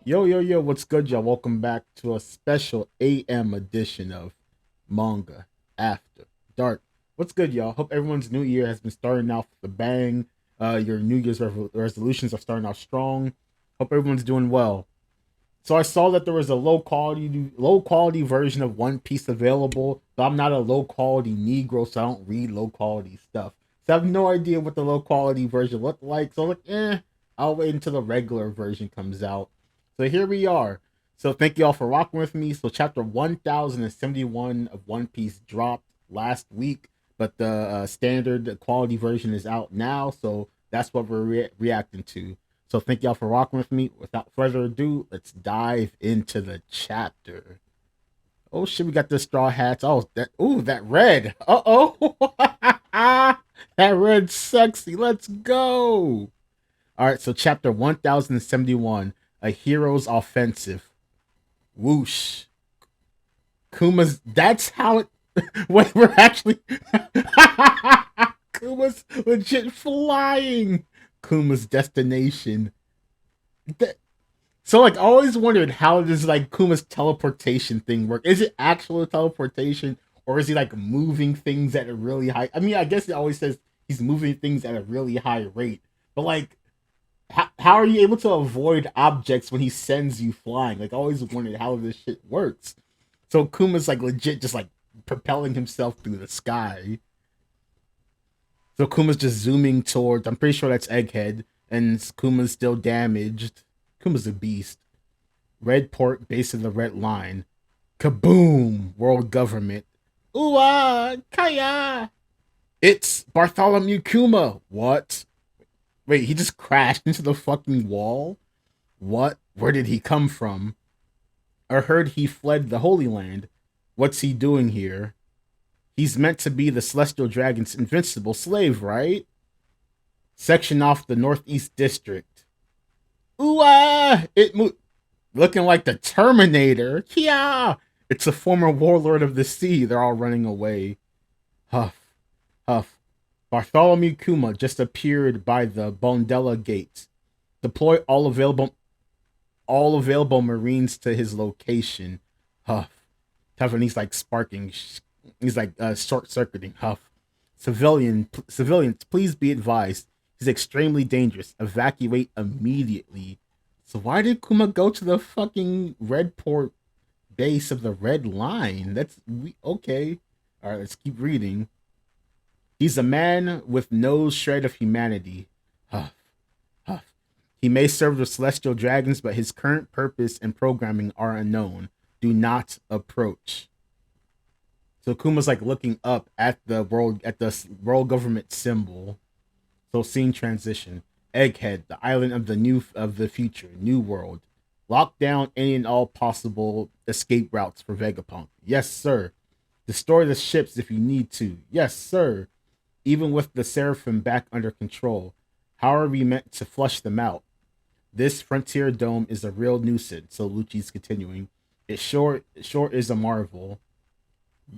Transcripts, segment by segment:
Yo, yo, yo, what's good, y'all? Welcome back to a special AM edition of Manga After Dark. What's good, y'all? Hope everyone's new year has been starting off with a bang. Your New Year's resolutions are starting off strong. Hope everyone's doing well. So I saw that there was a low quality version of One Piece available, but I'm not a low quality Negro, so I don't read low quality stuff. So I have no idea what the low quality version looked like. So I'm like, I'll wait until the regular version comes out. So here we are. So thank you all for rocking with me. So chapter 1071 of One Piece dropped last week, but the standard quality version is out now. So that's what we're reacting to. So thank y'all for rocking with me. Without further ado, let's dive into the chapter. Oh shit, we got the straw hats. Oh, that red. Uh-oh. That red sexy. Let's go. All right, so chapter 1071, A Hero's Offensive. Whoosh. Kuma's that's how it wait, we're actually Kuma's legit flying. Kuma's destination. That, So like I always wondered how does like Kuma's teleportation thing work? Is it actual teleportation or is he like moving things at a really high? I mean, I guess it always says he's moving things at a really high rate, but like how are you able to avoid objects when he sends you flying? Like I always wondered how this shit works. So Kuma's like legit just like propelling himself through the sky. So Kuma's just zooming towards. I'm pretty sure that's Egghead, and Kuma's still damaged. Kuma's a beast. Red port, base of the red line. Kaboom! World government. Ooh ah, kaya! It's Bartholomew Kuma. What? Wait, he just crashed into the fucking wall? What? Where did he come from? I heard he fled the Holy Land. What's he doing here? He's meant to be the Celestial Dragon's invincible slave, right? Section off the Northeast District. Ooh ah! Looking like the Terminator. Yeah, it's a former warlord of the sea. They're all running away. Huff, huff. Bartholomew Kuma just appeared by the Bondella Gate. Deploy all available Marines to his location. Huff. Tough, and he's like sparking. He's like short circuiting. Huff. Civilians, please be advised. He's extremely dangerous. Evacuate immediately. So why did Kuma go to the fucking red port base of the red line? Okay. All right, let's keep reading. He's a man with no shred of humanity. Huff, huff. He may serve the celestial dragons, but his current purpose and programming are unknown. Do not approach. So Kuma's like looking up at the world government symbol. So scene transition. Egghead, the island of the future, new world. Lock down any and all possible escape routes for Vegapunk. Yes, sir. Destroy the ships if you need to. Yes, sir. Even with the Seraphim back under control, how are we meant to flush them out? This frontier dome is a real nuisance, so Lucci's continuing. It sure is a marvel.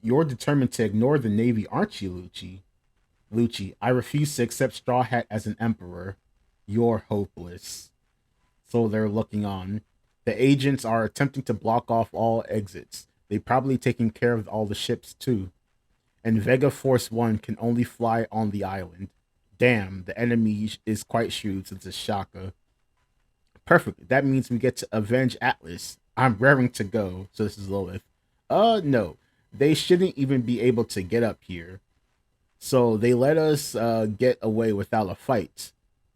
You're determined to ignore the Navy, aren't you, Lucci? Lucci, I refuse to accept Straw Hat as an emperor. You're hopeless. So they're looking on. The agents are attempting to block off all exits. They probably taking care of all the ships too. And Vega Force 1 can only fly on the island. Damn, the enemy is quite shrewd since it's Shaka. Perfect. That means we get to avenge Atlas. I'm raring to go. So this is Lilith. No. They shouldn't even be able to get up here. So they let us get away without a fight.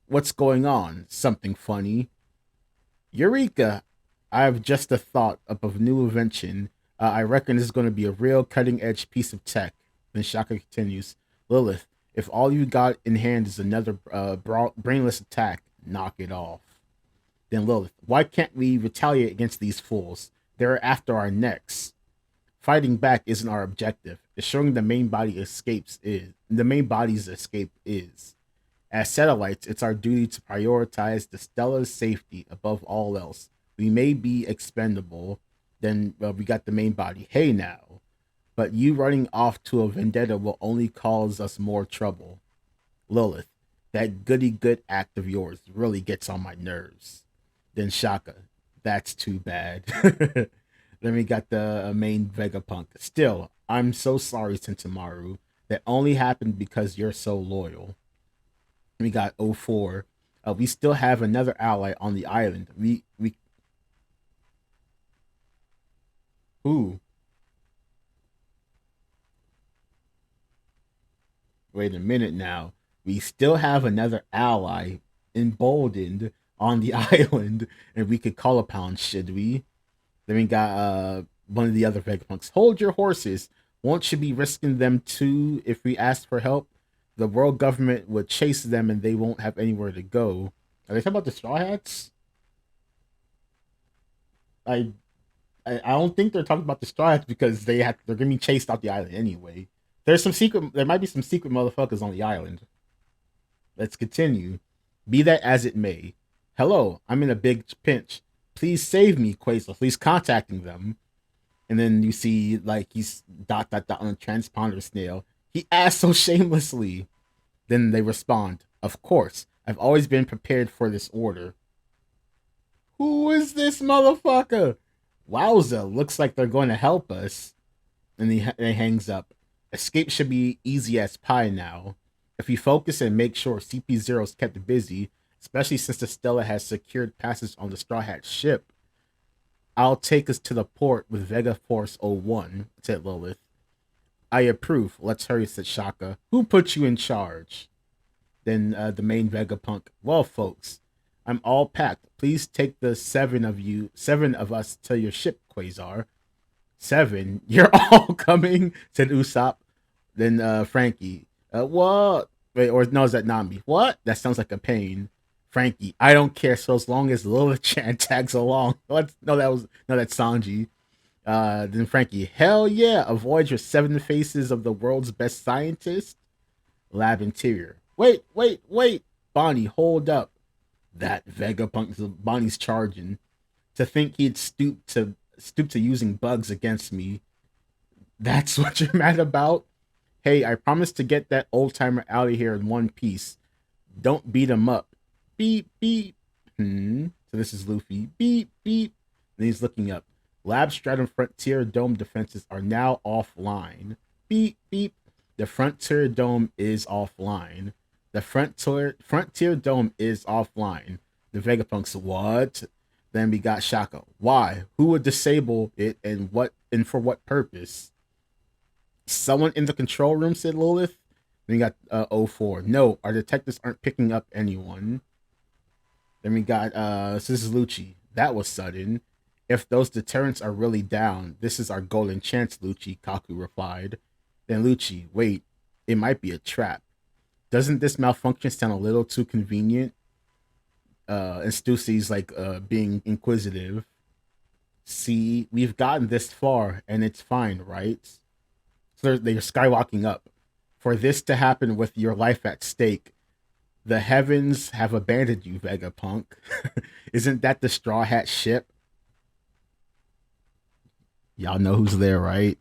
What's going on? Something funny. Eureka! I have just a thought of a new invention. I reckon this is going to be a real cutting edge piece of tech. Then Shaka continues. Lilith, if all you got in hand is another brainless attack, knock it off. Then Lilith, why can't we retaliate against these fools? They're after our necks. Fighting back isn't our objective. Ensuring the main body's escape is. As satellites, it's our duty to prioritize the Stella's safety above all else. We may be expendable, then we got the main body. Hey now. But you running off to a vendetta will only cause us more trouble. Lilith, that goody good act of yours really gets on my nerves. Then Shaka, that's too bad. Then we got the main Vegapunk. Still, I'm so sorry, Sentimaru. That only happened because you're so loyal. We got O4. We still have another ally on the island. We who? Wait a minute now. We still have another ally emboldened on the island, and we could call upon, should we? Then we got one of the other Vegapunks. Hold your horses. Won't you be risking them too if we ask for help? The world government would chase them and they won't have anywhere to go. Are they talking about the Straw Hats? I I don't think they're talking about the Straw Hats because they're gonna be chased off the island anyway. There might be some secret motherfuckers on the island. Let's continue. Be that as it may. Hello, I'm in a big pinch. Please save me, Quasar. Please contacting them. And then you see like he's dot dot dot on a transponder snail. He asked so shamelessly. Then they respond, of course. I've always been prepared for this order. Who is this motherfucker? Wowza, looks like they're going to help us. And he hangs up. Escape should be easy as pie now. If we focus and make sure CP0 is kept busy, especially since the Stella has secured passage on the Straw Hat ship, I'll take us to the port with Vega Force 01, said Lilith. I approve. Let's hurry, said Shaka. Who put you in charge? Then the main Vegapunk. Well, folks, I'm all packed. Please take the seven of us to your ship, Quasar. 7? You're all coming, said Usopp. Then Frankie. What? Wait, or no, is that Nami? What? That sounds like a pain. Frankie, I don't care so as long as Lilith Chan tags along. What? No, that's Sanji. Then Frankie, hell yeah, avoid your 7 faces of the world's best scientist. Lab interior. Wait. Bonnie, hold up. That Vegapunk Bonnie's charging. To think he'd stoop to using bugs against me. That's what you're mad about? Hey, I promised to get that old timer out of here in one piece. Don't beat him up. Beep, beep. So this is Luffy. Beep, beep. And he's looking up. Lab Stratum Frontier Dome defenses are now offline. Beep, beep. The Frontier Dome is offline. The Frontier Dome is offline. The Vegapunks, what? Then we got Shaka. Why? Who would disable it and for what purpose? Someone in the control room, said Lilith. Then we got 04. No, our detectives aren't picking up anyone. Then we got so this is Lucci. That was sudden. If those deterrents are really down, this is our golden chance, Lucci, Kaku replied. Then Lucci, wait, it might be a trap. Doesn't this malfunction sound a little too convenient? And Stussy's like being inquisitive. See, we've gotten this far and it's fine, right? So they're skywalking up. For this to happen with your life at stake, the heavens have abandoned you, Vegapunk. Isn't that the Straw Hat ship? Y'all know who's there, right?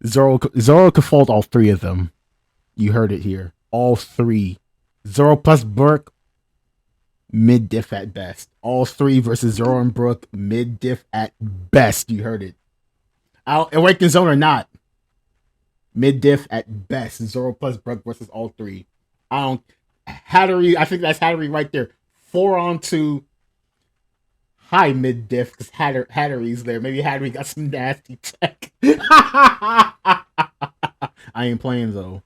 Zoro could fold all 3 of them. You heard it here. All 3. Zoro plus Brook, mid diff at best. All 3 versus Zoro and Brook, mid diff at best. You heard it. Awaken Zone or not. Mid diff at best. Zoro plus Brook versus all 3. I think that's Hattery right there. 4-on-2. High mid diff because Hattery's there. Maybe Hattery got some nasty tech. I ain't playing though.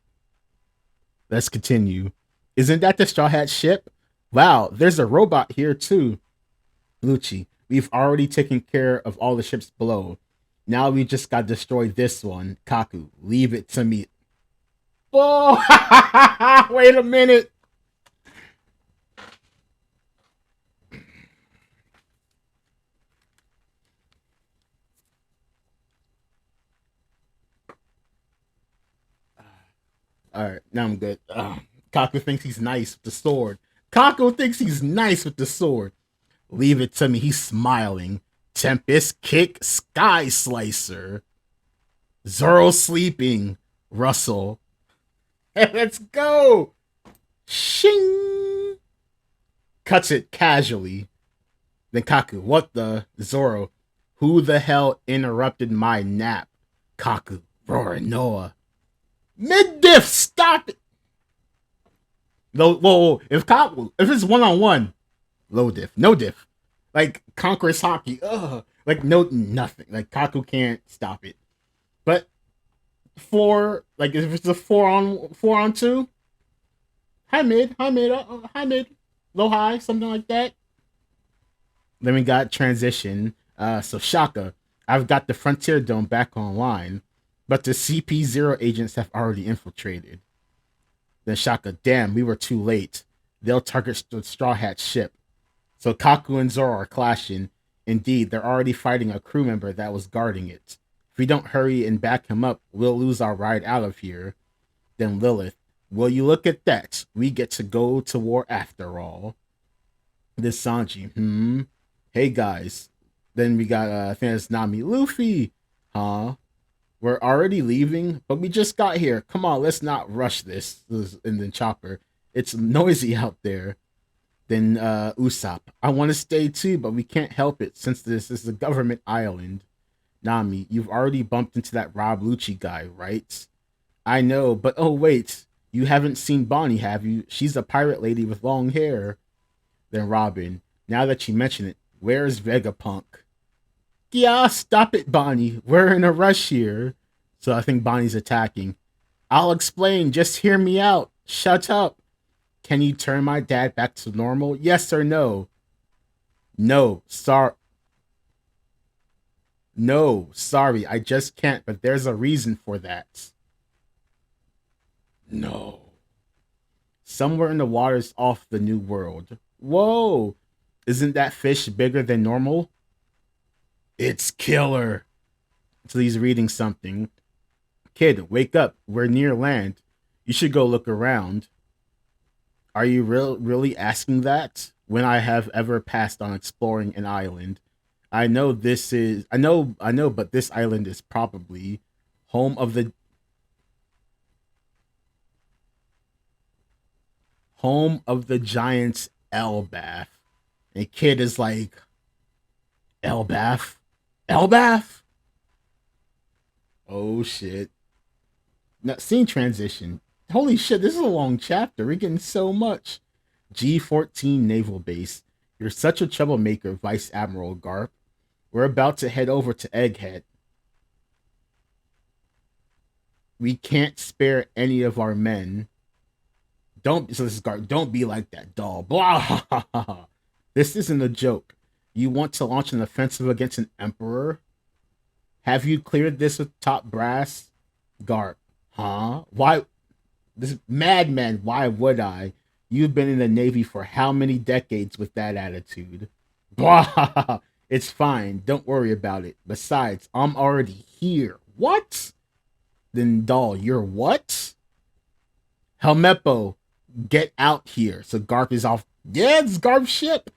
Let's continue. Isn't that the Straw Hat ship? Wow, there's a robot here too. Lucci, we've already taken care of all the ships below. Now we just got to destroy this one. Kaku, leave it to me. Oh, wait a minute. All right, now I'm good. Kaku thinks he's nice with the sword. Kaku thinks he's nice with the sword. Leave it to me. He's smiling. Tempest kick, sky slicer. Zoro sleeping. Russell. Let's go. Shing. cuts it casually. Then Kaku, what the? Zoro, who the hell interrupted my nap? Kaku, roaring Noah. Mid-diff, stop it! Whoa. If Kaku, if it's one-on-one, low diff, no diff. Like Conqueror's hockey, like no nothing. Like Kaku can't stop it. But like if it's a four on two, high mid, high mid, low high, something like that. Then we got transition. So Shaka, I've got the Frontier Dome back online, but the CP0 agents have already infiltrated. Then Shaka, damn, we were too late. They'll target the Straw Hat ship. So Kaku and Zoro are clashing. Indeed, they're already fighting a crew member that was guarding it. If we don't hurry and back him up, we'll lose our ride out of here. Then Lilith, will you look at that? We get to go to war after all. This Sanji, Hey guys. Then we got, I think it's Nami. Luffy, huh? We're already leaving, but we just got here. Come on, let's not rush this. And then Chopper, it's noisy out there. Then Usopp, I want to stay too, but we can't help it since this is a government island. Nami, you've already bumped into that Rob Lucci guy, right? I know, but oh wait, you haven't seen Bonnie, have you? She's a pirate lady with long hair. Then Robin, now that you mention it, where's Vegapunk? Yeah, stop it, Bonnie. We're in a rush here. So I think Bonnie's attacking. I'll explain, just hear me out. Shut up. Can you turn my dad back to normal? Yes or no? No, sorry, I just can't, but there's a reason for that. No. Somewhere in the waters off the New World. Whoa! Isn't that fish bigger than normal? It's killer. So he's reading something. Kid, wake up. We're near land. You should go look around. Are you really asking that? When I have ever passed on exploring an island? I know, but this island is probably home of the giants Elbath. And Kid is like, Elbath? Elbath? Oh shit. Now, scene transition. Holy shit, this is a long chapter. We're getting so much. G14 Naval Base. You're such a troublemaker, Vice Admiral Garp. We're about to head over to Egghead. We can't spare any of our men. So this is Garp. Don't be like that, doll. Blah. This isn't a joke. You want to launch an offensive against an emperor? Have you cleared this with top brass? Garp. Huh? Why? This madman, why would I? You've been in the Navy for how many decades with that attitude? Blah! It's fine. Don't worry about it. Besides, I'm already here. What? Then, doll, you're what? Helmeppo, get out here. So Garp is off. Yeah, it's Garp's ship.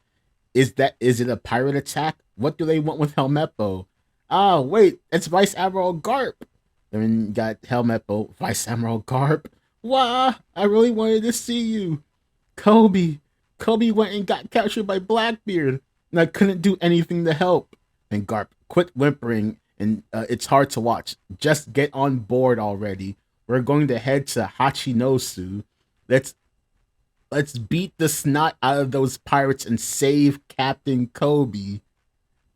Is it a pirate attack? What do they want with Helmeppo? Ah, wait, it's Vice Admiral Garp. Then got Helmeppo, Vice Admiral Garp. Wow, I really wanted to see you. Kobe went and got captured by Blackbeard, and I couldn't do anything to help. And Garp, quit whimpering, and it's hard to watch. Just get on board already. We're going to head to Hachinosu. Let's beat the snot out of those pirates and save Captain Kobe.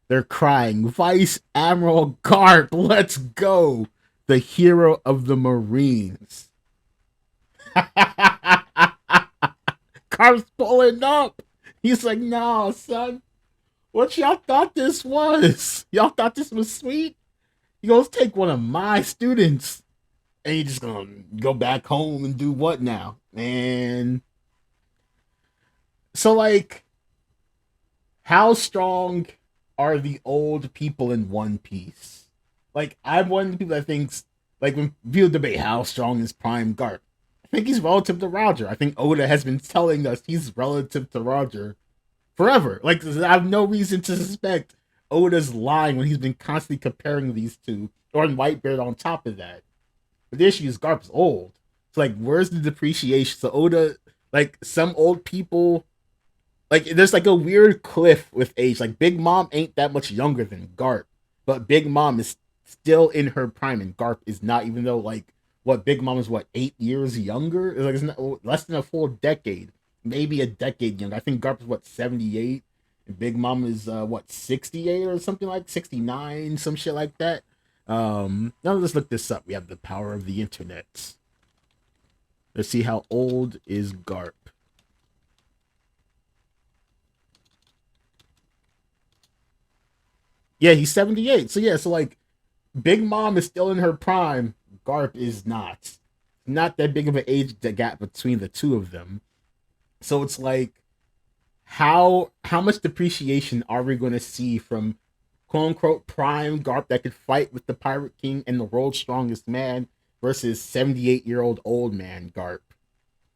They're crying, Vice Admiral Garp, let's go. The hero of the Marines. Garp's pulling up. He's like, nah, son. What y'all thought this was? Y'all thought this was sweet? You gonna take one of my students and you just gonna go back home and do what now? Man. So, like, how strong are the old people in One Piece? Like, I'm one of the people that thinks, like, when people debate how strong is Prime Garp, I think he's relative to Roger. I think Oda has been telling us he's relative to Roger forever. Like, I have no reason to suspect Oda's lying when he's been constantly comparing these two, or in Whitebeard on top of that. But the issue is Garp's old. So, like, where's the depreciation? So Oda, like, some old people Like there's like a weird cliff with age. Like Big Mom ain't that much younger than Garp, but Big Mom is still in her prime, and Garp is not. Even though like what Big Mom is what 8 years younger, it's like it's not, less than a full decade, maybe a decade younger. I think Garp is what 78, and Big Mom is what 68 or something like 69, some shit like that. Now let's look this up. We have the power of the internet. Let's see how old is Garp. Yeah, he's 78. So yeah, so like Big Mom is still in her prime. Garp is not. Not that big of an age gap between the two of them. So it's like how much depreciation are we going to see from quote unquote prime Garp that could fight with the Pirate King and the world's strongest man versus 78-year-old old man Garp?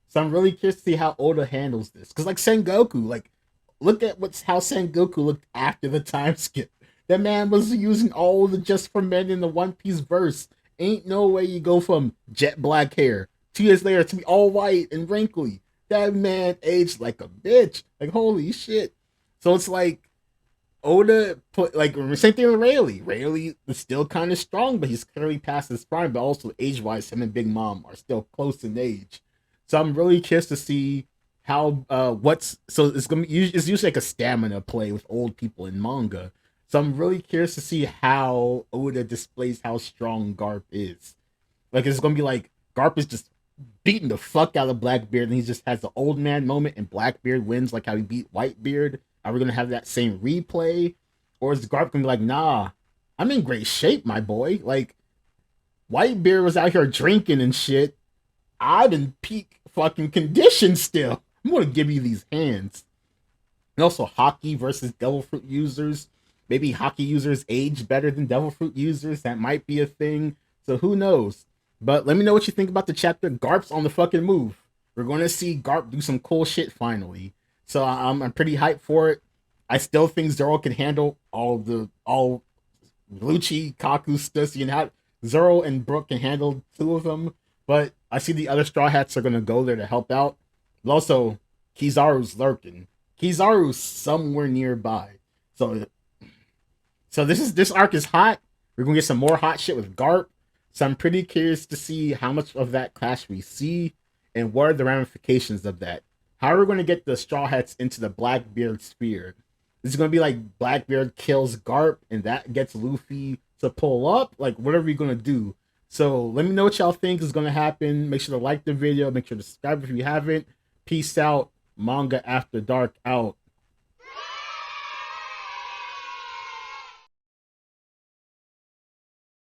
So I'm really curious to see how Oda handles this. Because like Sengoku, like look at what's how Sengoku looked after the time skip. That man was using all the Just for Men in the One Piece verse. Ain't no way you go from jet black hair 2 years later to be all white and wrinkly. That man aged like a bitch. Like holy shit. So it's like Oda put like same thing with Rayleigh. Rayleigh is still kind of strong, but he's clearly past his prime. But also age wise, him and Big Mom are still close in age. So I'm really curious to see how what's so it's gonna be it's usually like a stamina play with old people in manga. So I'm really curious to see how Oda displays how strong Garp is. Like it's gonna be like Garp is just beating the fuck out of Blackbeard, and he just has the old man moment, and Blackbeard wins like how he beat Whitebeard. Are we gonna have that same replay, or is Garp gonna be like, nah, I'm in great shape, my boy. Like Whitebeard was out here drinking and shit. I'm in peak fucking condition still. I'm gonna give you these hands. And also hockey versus devil fruit users. Maybe hockey users age better than devil fruit users. That might be a thing. So who knows? But let me know what you think about the chapter. Garp's on the fucking move. We're going to see Garp do some cool shit finally. So I'm pretty hyped for it. I still think Zoro can handle all Lucci, Kaku, Stussy, and how Zoro and Brook can handle two of them. But I see the other Straw Hats are gonna go there to help out. But also, Kizaru's lurking. Kizaru's somewhere nearby. So this arc is hot. We're gonna get some more hot shit with Garp. So I'm pretty curious to see how much of that clash we see and what are the ramifications of that. How are we gonna get the Straw Hats into the Blackbeard sphere? Is it gonna be like Blackbeard kills Garp and that gets Luffy to pull up? Like what are we gonna do? So let me know what y'all think is gonna happen. Make sure to like the video. Make sure to subscribe if you haven't. Peace out. Manga After Dark out.